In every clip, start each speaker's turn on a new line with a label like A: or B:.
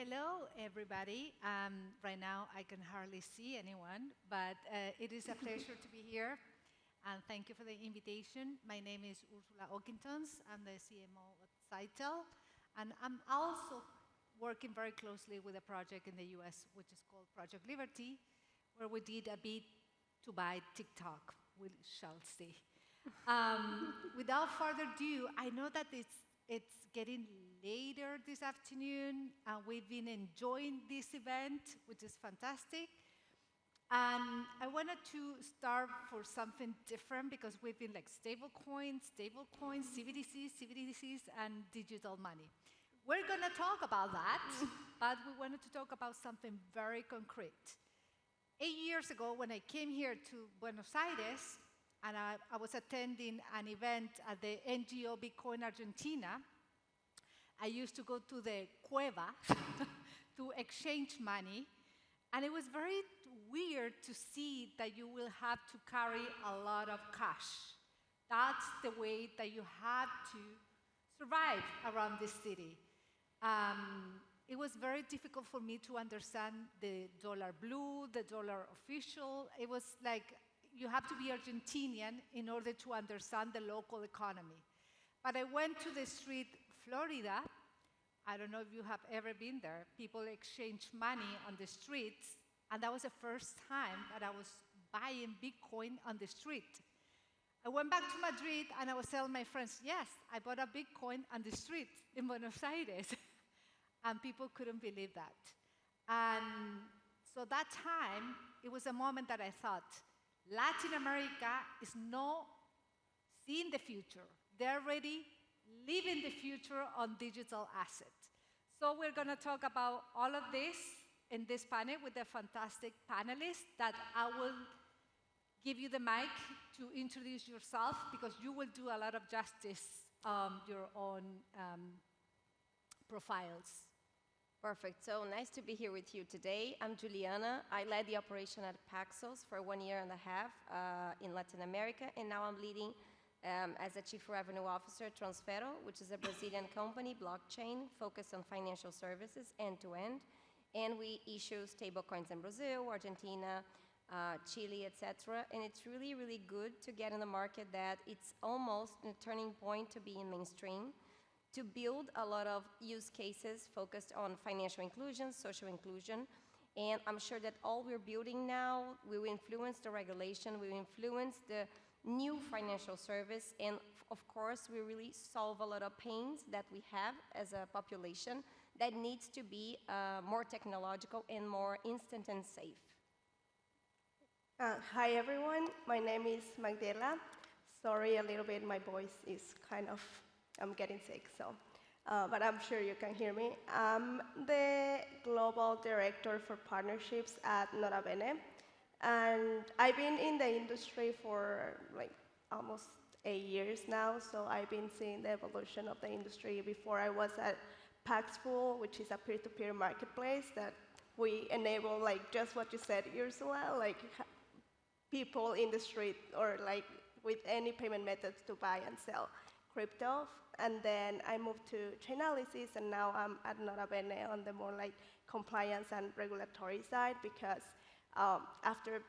A: Hello, everybody. Right now, I can hardly see anyone, but it is a pleasure to be here. And thank you for the invitation. My name is Ursula Ockingtons. I'm the CMO at Cytel. And I'm also working very closely with a project in the US, which is called Project Liberty, where we did a bid to buy TikTok. We shall see. Without further ado, I know that it's getting later this afternoon. We've been enjoying this event, which is fantastic. And I wanted to start for something different because we've been like stablecoins, CBDCs, and digital money. We're going to talk about that, but we wanted to talk about something very concrete. 8 years ago, when I came here to Buenos Aires, and I was attending an event at the NGO Bitcoin Argentina, I used to go to the cueva to exchange money, and it was very weird to see that you will have to carry a lot of cash. That's the way that you had to survive around this city. It was very difficult for me to understand the dollar blue, the dollar official. It was like you have to be Argentinian in order to understand the local economy. But I went to the street, Florida. I don't know if you have ever been there. People exchange money on the streets, and that was the first time that I was buying Bitcoin on the street. I went back to Madrid, and I was telling my friends, yes, I bought a Bitcoin on the street in Buenos Aires. And people couldn't believe that. And so that time, it was a moment that I thought, Latin America is not seeing the future. They're already living the future on digital assets. So we're going to talk about all of this in this panel with the fantastic panelists that I will give you the mic to introduce yourself because you will do a lot of justice your own profiles.
B: Perfect. So nice to be here with you today. I'm Juliana. I led the operation at Paxos for 1.5 years in Latin America, and now I'm leading as a Chief Revenue Officer at Transfero, which is a Brazilian company, blockchain, focused on financial services end-to-end. And we issue stablecoins in Brazil, Argentina, Chile, etc. And it's really, really good to get in the market that it's almost a turning point to be in mainstream, to build a lot of use cases focused on financial inclusion, social inclusion, and I'm sure that all we're building now will influence the regulation, will influence the new financial service, and of course, we really solve a lot of pains that we have as a population that needs to be more technological and more instant and safe.
C: Hi everyone, my name is Magdela. Sorry a little bit, my voice is kind of I'm getting sick, so, but I'm sure you can hear me. I'm the Global Director for Partnerships at Nota Bene, and I've been in the industry for like almost 8 years now, so I've been seeing the evolution of the industry. Before I was at Paxful, which is a peer-to-peer marketplace that we enable like just what you said, Ursula, like people in the street or like with any payment methods to buy and sell crypto. And then I moved to Chainalysis, and now I'm at Nota Bene on the more like compliance and regulatory side because after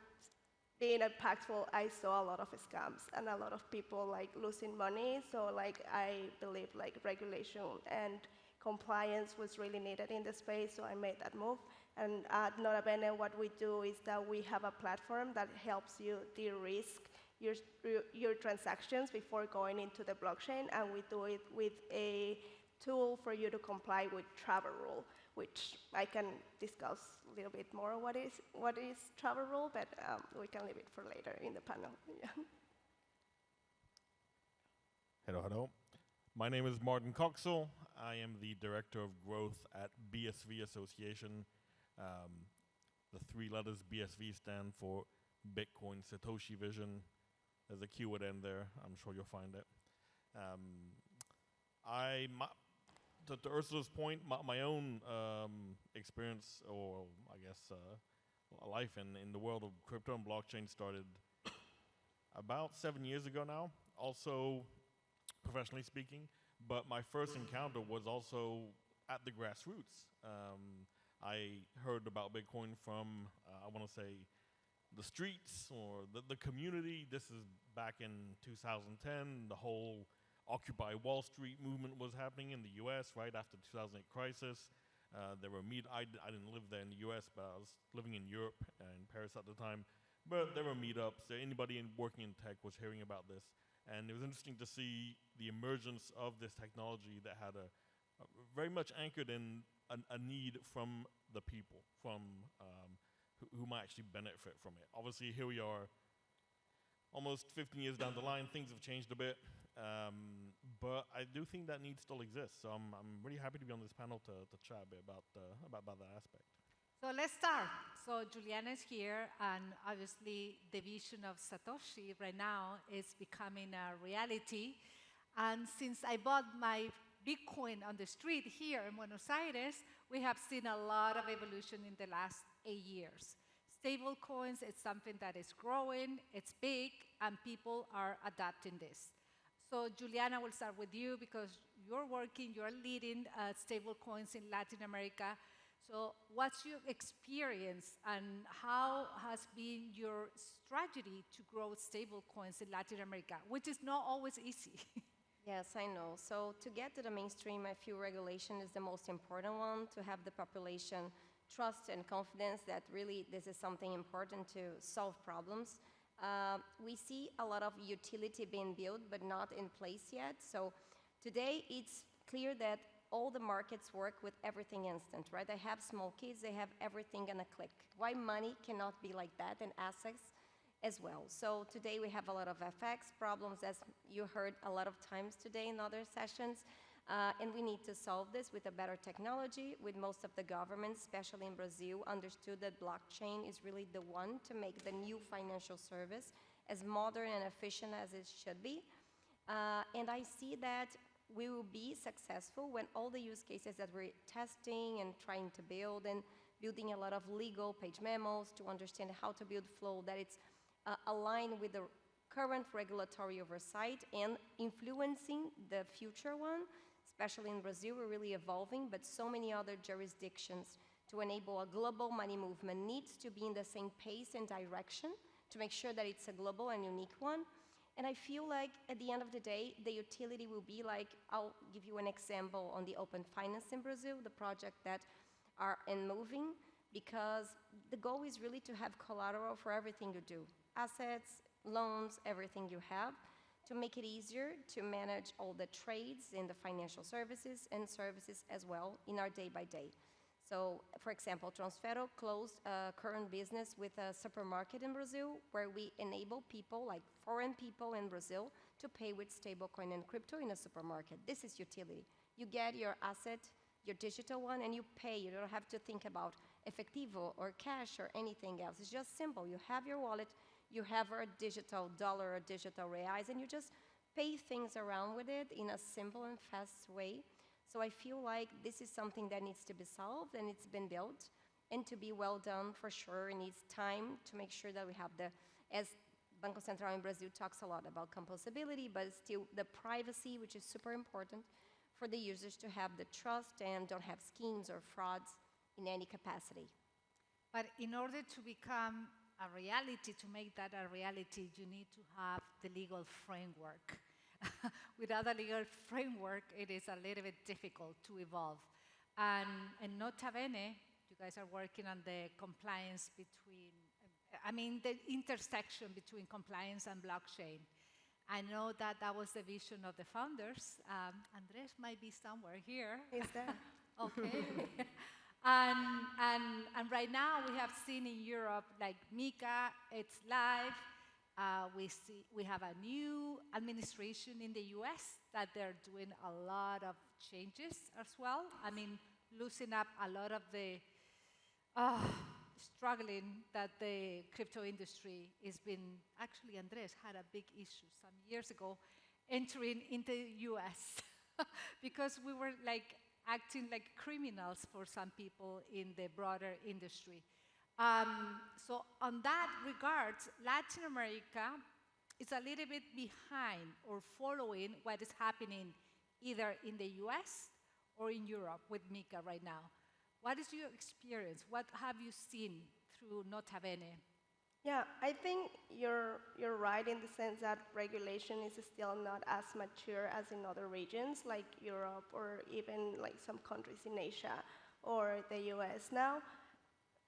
C: being at Paxful, I saw a lot of scams and a lot of people like losing money. So like I believe like regulation and compliance was really needed in the space, so I made that move. And at Nota Bene, what we do is that we have a platform that helps you de-risk your transactions before going into the blockchain, and we do it with a tool for you to comply with travel rule, which I can discuss a little bit more what is travel rule, but we can leave it for later in the panel. Yeah.
D: Hello. My name is Martin Coxell. I am the Director of Growth at BSV Association. The 3 letters BSV stand for Bitcoin Satoshi Vision. There's a Q at end there. I'm sure you'll find it. To Ursula's point, my own experience, or I guess life in the world of crypto and blockchain started about 7 years ago now, also professionally speaking. But my first encounter was also at the grassroots. I heard about Bitcoin from, I want to say, the streets or the community. This is back in 2010. The whole Occupy Wall Street movement was happening in the U.S. right after the 2008 crisis. There were I didn't live there in the U.S., but I was living in Europe in Paris at the time. But there were meetups. Anybody working in tech was hearing about this, and it was interesting to see the emergence of this technology that had a very much anchored in a need from the people, from who might actually benefit from it. Obviously, here we are, almost 15 years down the line. Things have changed a bit, but I do think that need still exists. So I'm really happy to be on this panel to chat a bit about that aspect.
A: So let's start. So Juliana is here, and obviously the vision of Satoshi right now is becoming a reality. And since I bought my Bitcoin on the street here in Buenos Aires, we have seen a lot of evolution in the last 8 years. Stablecoins is something that is growing, it's big, and people are adapting this. So Juliana, will start with you because you're leading stablecoins in Latin America. So what's your experience and how has been your strategy to grow stablecoins in Latin America, which is not always easy?
B: Yes, I know. So to get to the mainstream, I feel regulation is the most important one, to have the population trust and confidence that really this is something important to solve problems. We see a lot of utility being built, but not in place yet. So today it's clear that all the markets work with everything instant, right? They have small kids, they have everything in a click. Why money cannot be like that, and assets as well. So today we have a lot of FX problems, as you heard a lot of times today in other sessions, and we need to solve this with a better technology, with most of the governments, especially in Brazil, understood that blockchain is really the one to make the new financial service as modern and efficient as it should be. And I see that we will be successful when all the use cases that we're testing and trying to build, and building a lot of legal page memos to understand how to build flow, that it's aligned with the current regulatory oversight and influencing the future one. Especially in Brazil, we're really evolving, but so many other jurisdictions to enable a global money movement needs to be in the same pace and direction to make sure that it's a global and unique one. And I feel like at the end of the day, the utility will be like, I'll give you an example on the open finance in Brazil, the project that are in moving, because the goal is really to have collateral for everything you do. Assets, loans, everything you have, to make it easier to manage all the trades in the financial services and services as well in our day by day. So, for example, Transfero closed a current business with a supermarket in Brazil where we enable people, like foreign people in Brazil, to pay with stablecoin and crypto in a supermarket. This is utility. You get your asset, your digital one, and you pay. You don't have to think about efectivo or cash or anything else. It's just simple. You have your wallet, you have a digital dollar or digital reais, and you just pay things around with it in a simple and fast way. So I feel like this is something that needs to be solved, and it's been built. And to be well done, for sure, it needs time to make sure that we have as Banco Central in Brazil talks a lot about composability, but still the privacy, which is super important for the users to have the trust and don't have schemes or frauds in any capacity.
A: But in order to become a reality, to make that a reality, you need to have the legal framework. Without a legal framework, it is a little bit difficult to evolve. And nota bene, you guys are working on the compliance between, the intersection between compliance and blockchain. I know that that was the vision of the founders. Andres might be somewhere here.
C: Is there?
A: Okay. And right now we have seen in Europe, like MiCA, it's live. We have a new administration in the US that they're doing a lot of changes as well. Loosening up a lot of the struggling that the crypto industry has been. Actually, Andres had a big issue some years ago entering into the US because we were acting like criminals for some people in the broader industry. So on that regard, Latin America is a little bit behind or following what is happening either in the US or in Europe with MiCA right now. What is your experience? What have you seen through Nota Bene?
C: Yeah, I think you're right in the sense that regulation is still not as mature as in other regions like Europe or even like some countries in Asia or the US now.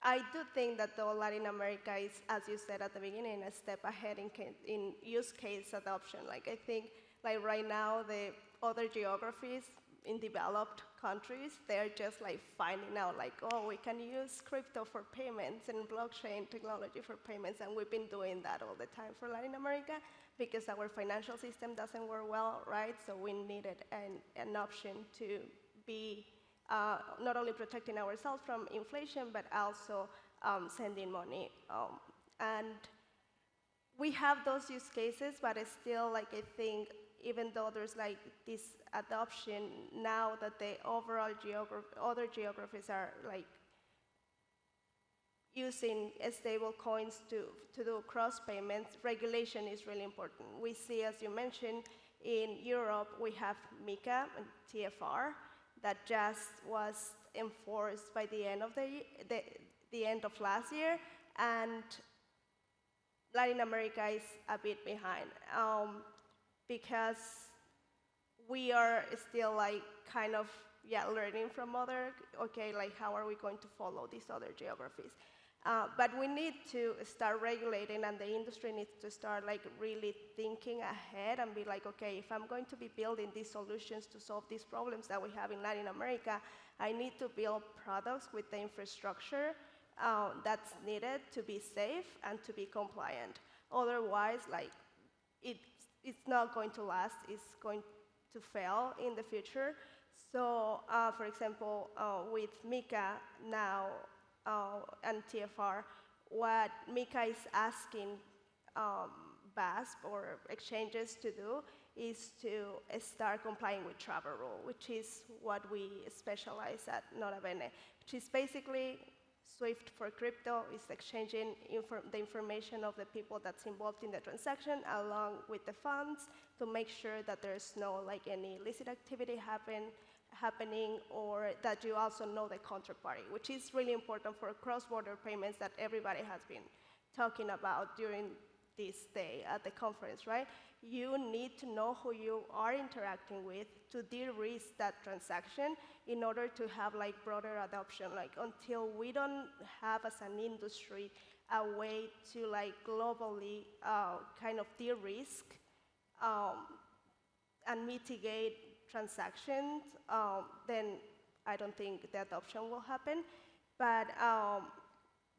C: I do think that though Latin America is, as you said at the beginning, a step ahead in use case adoption. Like I think like right now the other geographies in developed countries, they're just like finding out like, oh, we can use crypto for payments and blockchain technology for payments, and we've been doing that all the time for Latin America because our financial system doesn't work well, right? So we needed an option to be not only protecting ourselves from inflation, but also sending money. And we have those use cases, but it's still like I think even though there's like this adoption now that the overall other geographies are like using stable coins to do cross payments, regulation is really important. We see, as you mentioned, in Europe we have MiCA and TFR that just was enforced by the end of the end of last year, and Latin America is a bit behind. Because we are still like kind of learning from other, okay, like how are we going to follow these other geographies? But we need to start regulating, and the industry needs to start like really thinking ahead and be like, okay, if I'm going to be building these solutions to solve these problems that we have in Latin America, I need to build products with the infrastructure that's needed to be safe and to be compliant. Otherwise, like it's not going to last, it's going to fail in the future. So, for example, with MiCA now and TFR, what MiCA is asking BASP or exchanges to do is to start complying with travel rule, which is what we specialize at Nota Bene, which is basically SWIFT for crypto, is exchanging the information of the people that's involved in the transaction along with the funds to make sure that there's no like any illicit activity happening, or that you also know the counterparty, which is really important for cross-border payments that everybody has been talking about during this day at the conference, right? You need to know who you are interacting with to de-risk that transaction in order to have like broader adoption. Like until we don't have as an industry a way to like globally kind of de-risk and mitigate transactions, then I don't think the adoption will happen. But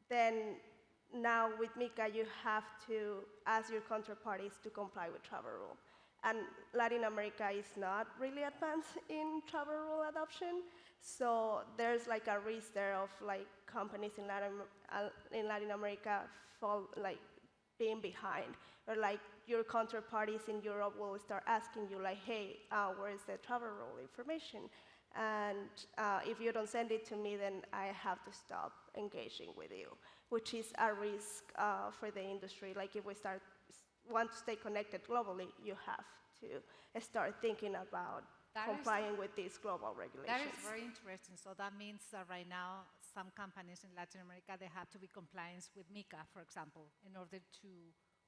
C: then now with MiCA, you have to ask your counterparties to comply with travel rule. And Latin America is not really advanced in travel rule adoption. So there's like a risk there of like companies in Latin America being behind. Or like your counterparties in Europe will start asking you like, hey, where is the travel rule information? And if you don't send it to me, then I have to stop engaging with you, which is a risk for the industry. Like if we want to stay connected globally, you have to start thinking about complying with these global regulations.
A: That is very interesting. So that means that right now, some companies in Latin America, they have to be compliant with MiCA, for example, in order to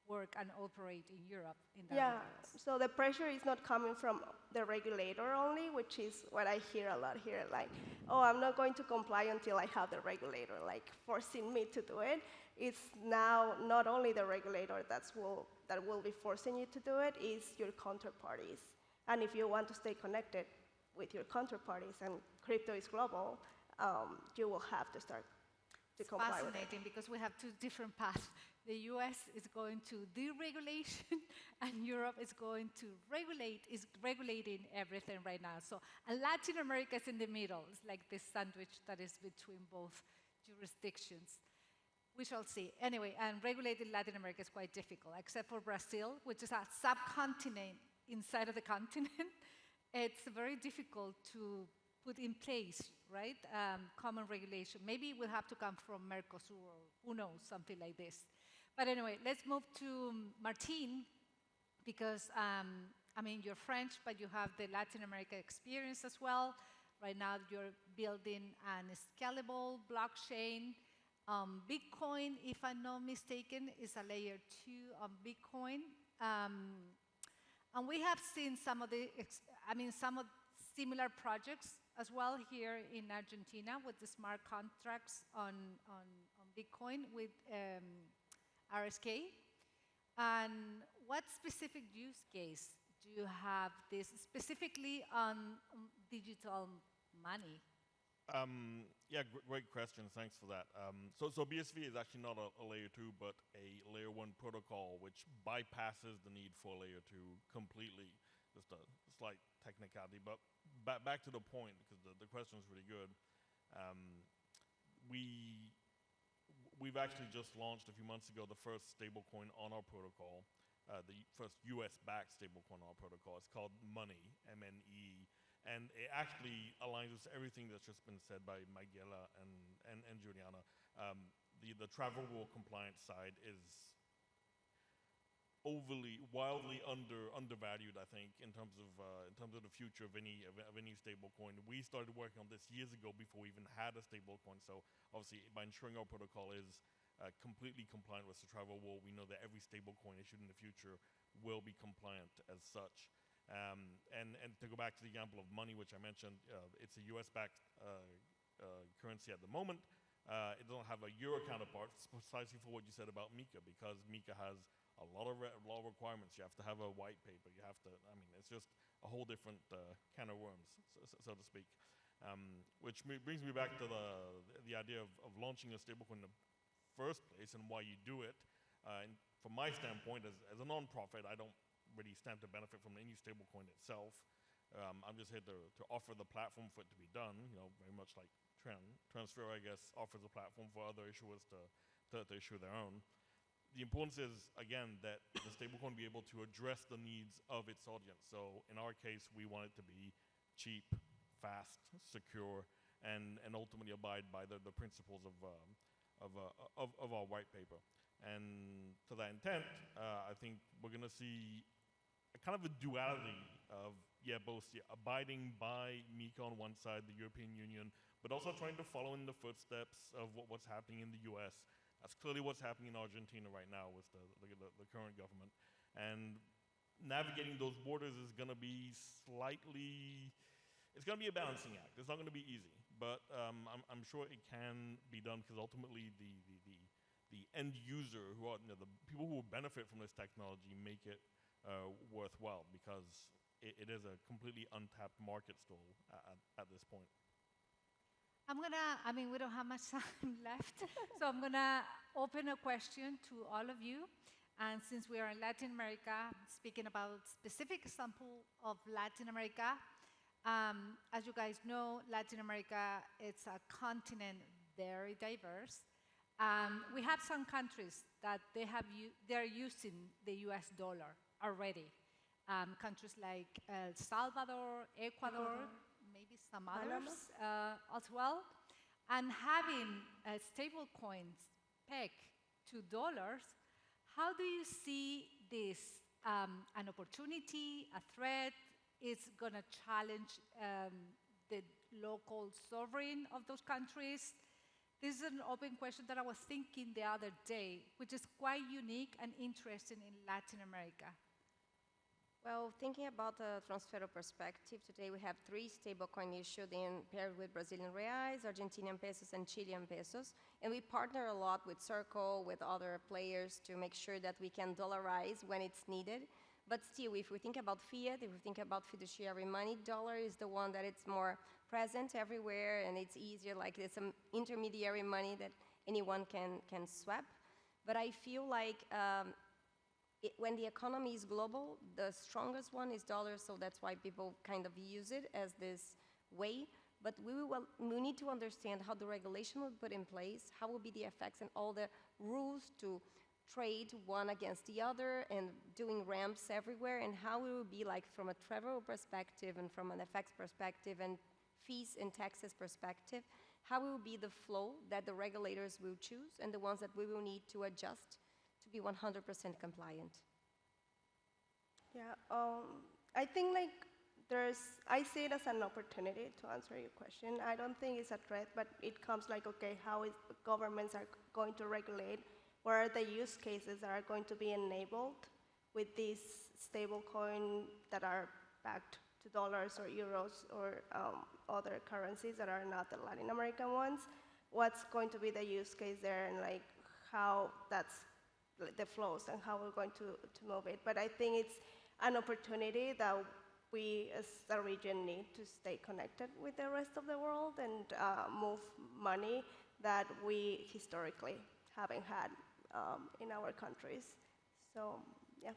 A: work and operate in Europe in that regards.
C: So the pressure is not coming from the regulator only, which is what I hear a lot here, like, oh, I'm not going to comply until I have the regulator, like, forcing me to do it. It's now not only the regulator that will be forcing you to do it, it's your counterparties. And if you want to stay connected with your counterparties, and crypto is global, you will have to start to comply with it.
A: Fascinating, because we have two different paths. The US is going to deregulation, and Europe is going to is regulating everything right now. So, and Latin America is in the middle. It's like this sandwich that is between both jurisdictions. We shall see. Anyway, and regulating Latin America is quite difficult, except for Brazil, which is a subcontinent inside of the continent. It's very difficult to put in place, right? Common regulation. Maybe it will have to come from Mercosur, or who knows, something like this. But anyway, let's move to Martine, because, I mean, you're French, but you have the Latin America experience as well, Right now, you're building a scalable blockchain. Bitcoin, if I'm not mistaken, is a layer 2 on Bitcoin. And we have seen some of some of similar projects as well here in Argentina with the smart contracts on Bitcoin with RSK. And what specific use case do you have this specifically on digital money?
D: Yeah, great question. Thanks for that. So BSV is actually not a layer 2, but a layer 1 protocol, which bypasses the need for layer 2 completely. Just a slight technicality, but back to the point, because the question is really good. We've actually just launched a few months ago the first stablecoin on our protocol, the first US-backed stablecoin on our protocol. It's called Money, M-N-E. And it actually aligns with everything that's just been said by Magdalena and Juliana. The travel rule compliance side is wildly undervalued, I think, in terms of the future of any stablecoin. We started working on this years ago before we even had a stablecoin. So obviously, by ensuring our protocol is completely compliant with the travel rule, we know that every stablecoin issued in the future will be compliant as such. And to go back to the example of Money, which I mentioned, it's a US-backed currency at the moment. It doesn't have a euro counterpart, precisely for what you said about Mika, because Mika has a lot of requirements. You have to have a white paper. You have to, it's just a whole different can of worms, so to speak. Which brings me back to the idea of launching a stablecoin in the first place and why you do it. And from my standpoint, as a non-profit, I don't really stand to benefit from any stablecoin itself. I'm just here to offer the platform for it to be done, very much like Transfer, I guess, offers a platform for other issuers to issue their own. The importance is, again, that the stablecoin be able to address the needs of its audience. So in our case, we want it to be cheap, fast, secure, and ultimately abide by the principles of our white paper. And to that intent, I think we're going to see a kind of a duality of, both abiding by MiCA on one side, the European Union, but also trying to follow in the footsteps of what's happening in the US. That's clearly what's happening in Argentina right now with the current government. And navigating those borders is going to be it's going to be a balancing act. It's not going to be easy, but I'm sure it can be done, because ultimately the end user, who are the people who will benefit from this technology, make it worthwhile, because it is a completely untapped market still at this point.
A: We don't have much time left, so I'm gonna open a question to all of you. And since we are in Latin America, speaking about specific example of Latin America, as you guys know, Latin America, it's a continent very diverse. We have some countries that they're using the US dollar already. Countries like El Salvador, Ecuador, maybe some others as well. And having stable coins pegged to dollars, how do you see this an opportunity, a threat? Is going to challenge the local sovereign of those countries? This is an open question that I was thinking the other day, which is quite unique and interesting in Latin America.
B: Well, thinking about the transfer perspective, today we have 3 stablecoins issued paired with Brazilian reais, Argentinian pesos, and Chilean pesos. And we partner a lot with Circle, with other players, to make sure that we can dollarize when it's needed. But still, if we think about fiat, if we think about fiduciary money, dollar is the one that it's more present everywhere, and it's easier, like it's some intermediary money that anyone can swap. But I feel like when the economy is global, the strongest one is dollar, so that's why people kind of use it as this way. But we need to understand how the regulation will be put in place, how will be the effects and all the rules to trade one against the other and doing ramps everywhere, and how it will be like from a travel perspective and from an FX perspective and fees and taxes perspective, how will be the flow that the regulators will choose and the ones that we will need to adjust to be 100% compliant.
C: Yeah, I think like I see it as an opportunity to answer your question. I don't think it's a threat, but it comes like, okay, how is governments are going to regulate? What are the use cases that are going to be enabled with these stablecoin that are backed to dollars or euros or other currencies that are not the Latin American ones? What's going to be the use case there, and like how that's the flows and how we're going to move it. But I think it's an opportunity that we as a region need to stay connected with the rest of the world and move money that we historically haven't had in our countries. So, yeah.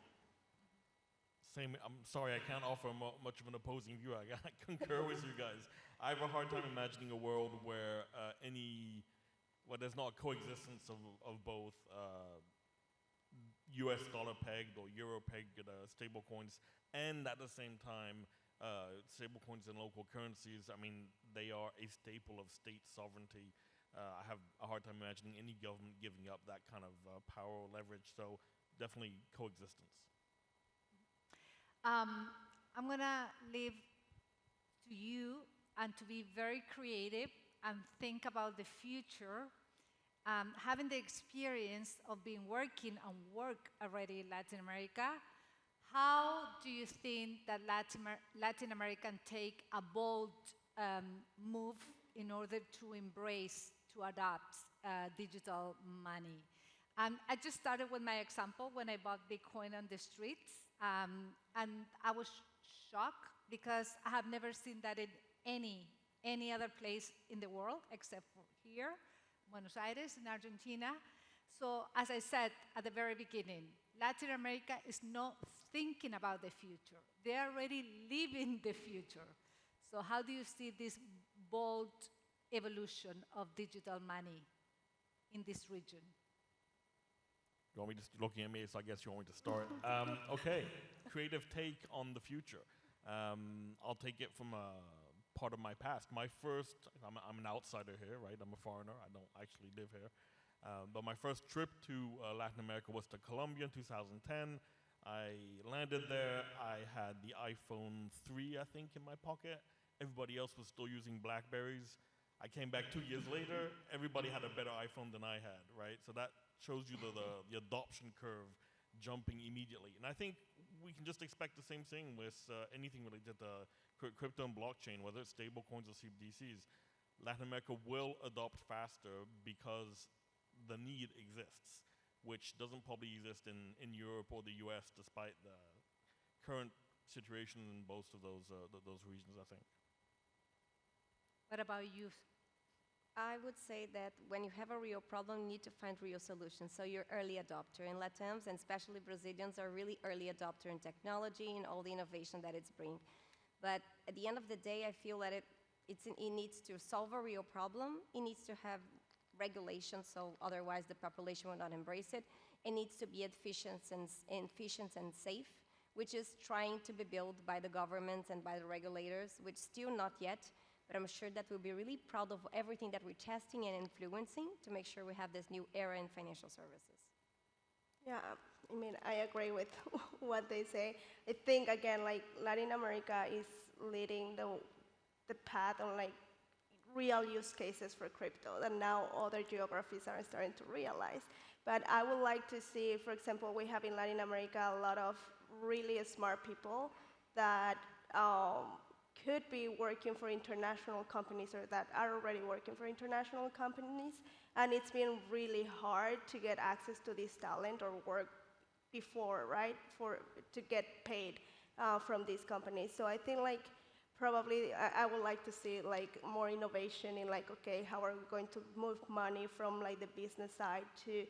D: Same. I'm sorry, I can't offer much of an opposing view. I concur with you guys. I have a hard time imagining a world where there's not coexistence of both US dollar pegged or euro pegged stable coins, and at the same time, stable coins in local currencies. I mean, they are a staple of state sovereignty. I have a hard time imagining any government giving up that kind of power or leverage, so definitely coexistence.
A: I'm going to leave to you and to be very creative and think about the future. Having the experience of being working and work already in Latin America, how do you think that Latin America can take a bold move in order to embrace, to adopt digital money? I just started with my example when I bought Bitcoin on the streets, and I was shocked because I have never seen that in any other place in the world except for here, Buenos Aires, in Argentina. So as I said at the very beginning, Latin America is not thinking about the future. They are already living the future. So how do you see this bold evolution of digital money in this region?
D: You want me just looking at me, so I guess you want me to start. Okay, creative take on the future. I'll take it from a part of my past. I'm an outsider here, right? I'm a foreigner. I don't actually live here. But my first trip to Latin America was to Colombia in 2010. I landed there. I had the iPhone 3, I think, in my pocket. Everybody else was still using BlackBerries. I came back 2 years later. Everybody had a better iPhone than I had, right? So that shows you the adoption curve jumping immediately. And I think we can just expect the same thing with anything related to crypto and blockchain, whether it's stablecoins or CBDCs. Latin America will adopt faster because the need exists, which doesn't probably exist in Europe or the US, despite the current situation in both of those regions, I think.
A: What about you?
B: I would say that when you have a real problem, you need to find real solutions. So you're early adopter. And Latams, and especially Brazilians, are really early adopter in technology and all the innovation that it's bringing. But at the end of the day, I feel that it needs to solve a real problem. It needs to have regulation, so otherwise the population will not embrace it. It needs to be efficient and safe, which is trying to be built by the governments and by the regulators, which still not yet. But I'm sure that we'll be really proud of everything that we're testing and influencing to make sure we have this new era in financial services.
C: Yeah, I mean, I agree with what they say. I think, again, like Latin America is leading the path on like real use cases for crypto that now other geographies are starting to realize. But I would like to see, for example, we have in Latin America a lot of really smart people that could be working for international companies or that are already working for international companies, and it's been really hard to get access to this talent or work before, right, to get paid from these companies. So I think like probably I would like to see like more innovation in like, okay, how are we going to move money from like the business side to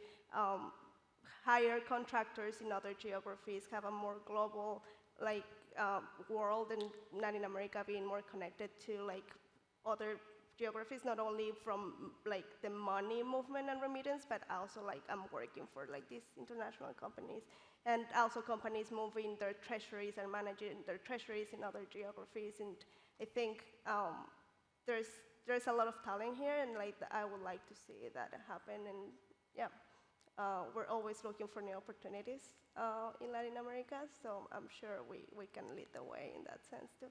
C: hire contractors in other geographies, have a more global like world, and Latin America being more connected to like other geographies, not only from like the money movement and remittance, but also like I'm working for like these international companies, and also companies moving their treasuries and managing their treasuries in other geographies. And I think there's a lot of talent here, and like I would like to see that happen. And yeah, we're always looking for new opportunities in Latin America, so I'm sure we can lead the way in that sense too.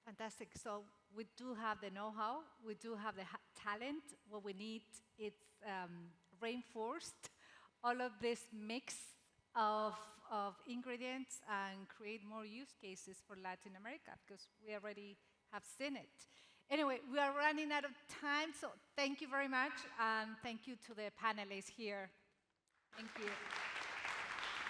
A: Fantastic. So we do have the know-how, we do have the talent. What we need is reinforced all of this mix of ingredients and create more use cases for Latin America, because we already have seen it. Anyway, we are running out of time, so thank you very much, and thank you to the panelists here. Thank you.